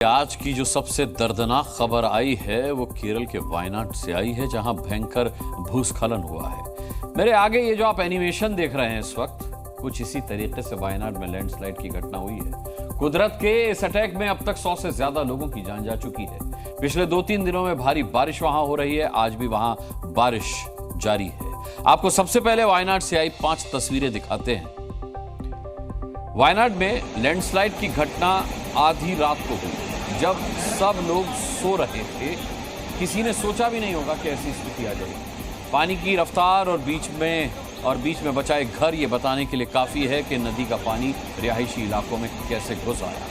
आज की जो सबसे दर्दनाक खबर आई है वो केरल के वायनाड से आई है, जहां भयंकर भूस्खलन हुआ है। मेरे आगे ये जो आप एनिमेशन देख रहे हैं इस वक्त, कुछ इसी तरीके से वायनाड में लैंडस्लाइड की घटना हुई है। कुदरत के इस अटैक में अब तक 100 से ज्यादा लोगों की जान जा चुकी है। पिछले 2-3 दिनों में भारी बारिश वहां हो रही है, आज भी वहां बारिश जारी है। आपको सबसे पहले वायनाड से आई 5 तस्वीरें दिखाते हैं। वायनाड में लैंडस्लाइड की घटना आधी रात को हुई, जब सब लोग सो रहे थे। किसी ने सोचा भी नहीं होगा कि ऐसी स्थिति आ जाएगी। पानी की रफ्तार और बीच में बचाए घर ये बताने के लिए काफी है कि नदी का पानी रिहायशी इलाकों में कैसे घुस आया।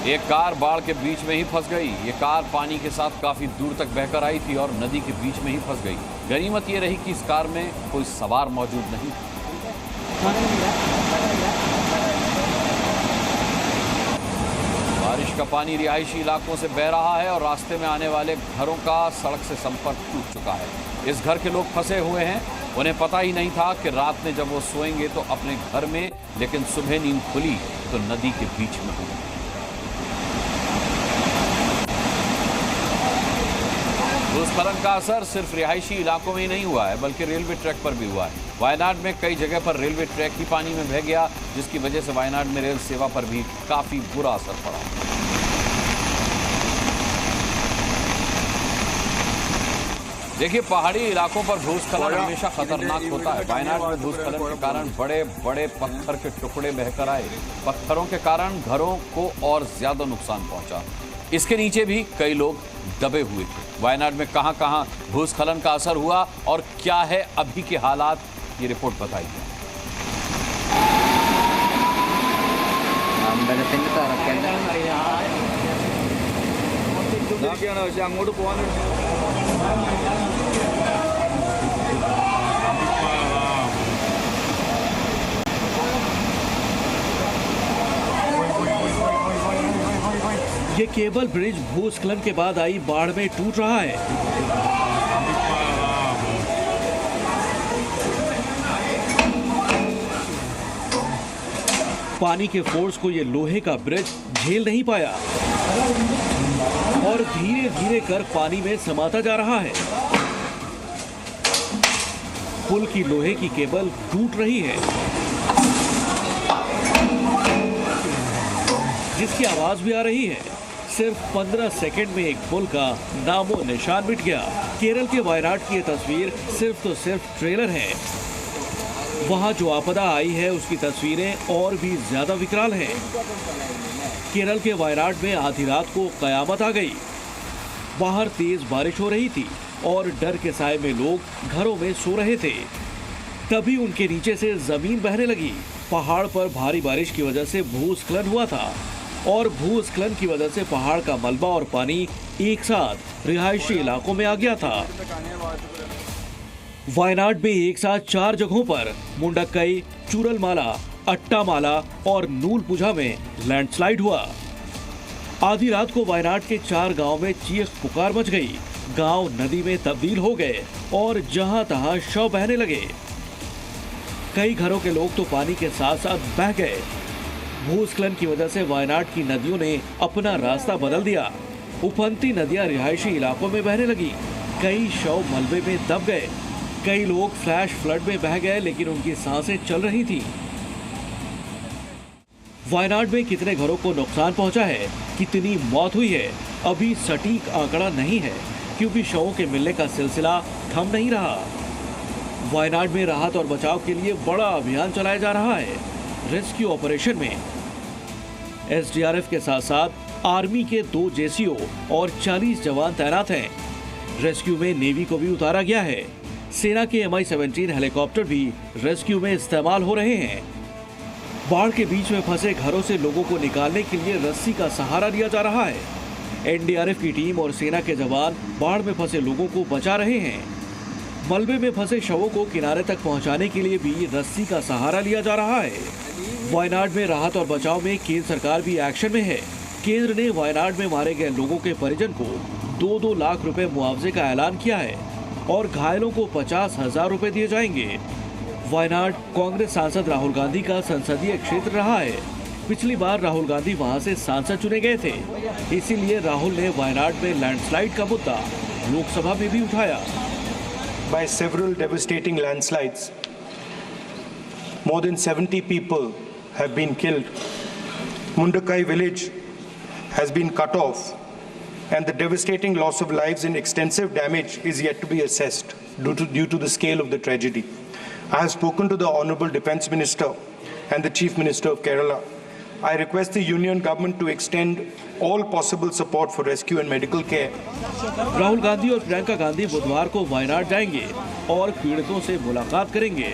एक कार बाढ़ के बीच में ही फंस गई। ये कार पानी के साथ काफी दूर तक बहकर आई थी और नदी के बीच में ही फंस गई। गनीमत ये रही कि इस कार में कोई सवार मौजूद नहीं था। बारिश का पानी रिहायशी इलाकों से बह रहा है और रास्ते में आने वाले घरों का सड़क से संपर्क टूट चुका है। इस घर के लोग फंसे हुए हैं। उन्हें पता ही नहीं था कि रात में जब वो सोएंगे तो अपने घर में, लेकिन सुबह नींद खुली तो नदी के बीच में होंगे। भूस्खलन का असर सिर्फ रिहायशी इलाकों में ही नहीं हुआ है, बल्कि रेलवे ट्रैक पर भी हुआ है। वायनाड में कई जगह पर रेलवे ट्रैक ही पानी में बह गया, जिसकी वजह से वायनाड में रेल सेवा पर भी काफी बुरा असर पड़ा। देखिए, पहाड़ी इलाकों पर भूस्खलन हमेशा खतरनाक होता है। वायनाड में भूस्खलन के कारण बड़े बड़े पत्थर के टुकड़े बहकर आए। पत्थरों के कारण घरों को और ज्यादा नुकसान पहुंचा। इसके नीचे भी कई लोग दबे हुए थे। वायनाड में कहां-कहां भूस्खलन का असर हुआ और क्या है अभी के हालात, ये रिपोर्ट बताइए। ये केबल ब्रिज भूस्खलन के बाद आई बाढ़ में टूट रहा है। पानी के फोर्स को ये लोहे का ब्रिज झेल नहीं पाया और धीरे धीरे कर पानी में समाता जा रहा है। पुल की लोहे की केबल टूट रही है, जिसकी आवाज भी आ रही है। सिर्फ 15 सेकंड में एक पुल का नामो निशान मिट गया। केरल के वायनाड की ये तस्वीर सिर्फ ट्रेलर है। वहां जो आपदा आई है उसकी तस्वीरें और भी ज्यादा विकराल हैं। केरल के वायनाड में आधी रात को कयामत आ गई। बाहर तेज बारिश हो रही थी और डर के साए में लोग घरों में सो रहे थे। तभी उनके नीचे से जमीन बहने लगी। पहाड़ पर भारी बारिश की वजह से भूस्खलन हुआ था और भूस्खलन की वजह से पहाड़ का मलबा और पानी एक साथ रिहायशी इलाकों में आ गया था। वायनाड में एक साथ 4 जगहों पर मुंडक्कई, चूरलमाला, अट्टामाला और नूलपुझा में लैंडस्लाइड हुआ। आधी रात को वायनाड के 4 गांव में चीख पुकार मच गई। गांव नदी में तब्दील हो गए और जहां तहां शव बहने लगे। कई घरों के लोग तो पानी के साथ साथ बह गए। भूस्खलन की वजह से वायनाड की नदियों ने अपना रास्ता बदल दिया। उफनती नदियां रिहायशी इलाकों में बहने लगी। कई शव मलबे में दब गए। कई लोग फ्लैश फ्लड में बह गए, लेकिन उनकी सांसें चल रही थी। वायनाड में कितने घरों को नुकसान पहुंचा है, कितनी मौत हुई है, अभी सटीक आंकड़ा नहीं है, क्योंकि शवों के मिलने का सिलसिला थम नहीं रहा। वायनाड में राहत और बचाव के लिए बड़ा अभियान चलाया जा रहा है। रेस्क्यू ऑपरेशन में एसडीआरएफ के साथ साथ आर्मी के 2 जेसीओ और 40 जवान तैनात हैं। रेस्क्यू में नेवी को भी उतारा गया है। सेना के MI-17 हेलीकॉप्टर भी रेस्क्यू में इस्तेमाल हो रहे हैं। बाढ़ के बीच में फंसे घरों से लोगों को निकालने के लिए रस्सी का सहारा लिया जा रहा है। एनडीआरएफ की टीम और सेना के जवान बाढ़ में फंसे लोगों को बचा रहे हैं। मलबे में फंसे शवों को किनारे तक पहुंचाने के लिए भी रस्सी का सहारा लिया जा रहा है। वायनाड में राहत और बचाव में केंद्र सरकार भी एक्शन में है। केंद्र ने वायनाड में मारे गए लोगों के परिजन को 2-2 लाख रुपए मुआवजे का ऐलान किया है। और घायलों को 50,000 रुपए दिए जाएंगे। वायनाड कांग्रेस सांसद राहुल गांधी का संसदीय क्षेत्र रहा है। पिछली बार राहुल गांधी वहां से सांसद चुने गए थे, इसीलिए राहुल ने वायनाड में लैंडस्लाइड का मुद्दा लोकसभा में भी उठाया। By several devastating landslides, more than 70 people have been killed. Mundakai village has been cut off, and the devastating loss of lives and extensive damage is yet to be assessed due to the scale of the tragedy. I have spoken to the Honourable Defence Minister and the Chief Minister of Kerala. I request the Union Government to extend all possible support for rescue and medical care. Rahul Gandhi और प्रियंका गांधी बुधवार को वायनाड जाएंगे और पीड़ितों से मुलाकात करेंगे।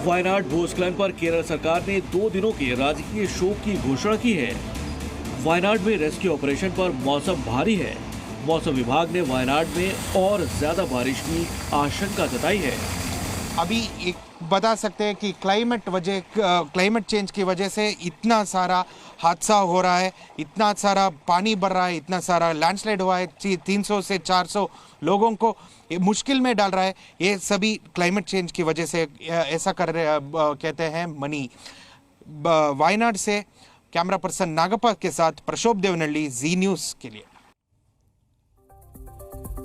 वायनाड भूस्खलन पर केरल सरकार ने 2 दिनों के राजकीय शोक की घोषणा की है। वायनाड में रेस्क्यू ऑपरेशन पर मौसम भारी है। मौसम विभाग ने वायनाड में और ज्यादा बारिश की आशंका जताई है। अभी एक बता सकते हैं कि क्लाइमेट चेंज की वजह से इतना सारा हादसा हो रहा है, इतना सारा पानी बढ़ रहा है, इतना सारा लैंडस्लाइड हुआ है, 300 से 400 लोगों को मुश्किल में डाल रहा है। ये सभी क्लाइमेट चेंज की वजह से ऐसा कर रहे कहते हैं मनी। वायनाड से कैमरा पर्सन नागप्पा के साथ प्रशोभ देवनल्ली, जी न्यूज़ के लिए।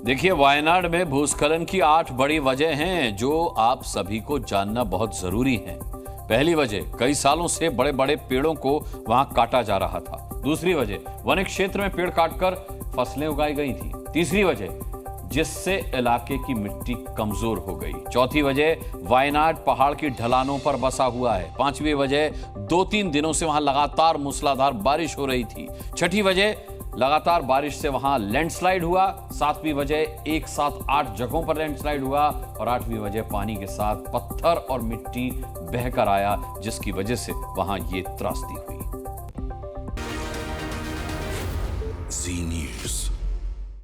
देखिए, वायनाड में भूस्खलन की 8 बड़ी वजह हैं जो आप सभी को जानना बहुत जरूरी है। पहली वजह, कई सालों से बड़े बड़े पेड़ों को वहां काटा जा रहा था। दूसरी वजह, वन क्षेत्र में पेड़ काटकर फसलें उगाई गई थी। तीसरी वजह, जिससे इलाके की मिट्टी कमजोर हो गई। चौथी वजह, वायनाड पहाड़ की ढलानों पर बसा हुआ है। पांचवी वजह, 2-3 दिनों से वहां लगातार मूसलाधार बारिश हो रही थी। छठी वजह, लगातार बारिश से वहां लैंडस्लाइड हुआ। सातवीं वजह, एक साथ 8 जगहों पर लैंडस्लाइड हुआ। और 8वीं वजह, पानी के साथ पत्थर और मिट्टी बहकर आया, जिसकी वजह से वहां ये त्रासदी हुई। जी न्यूज़।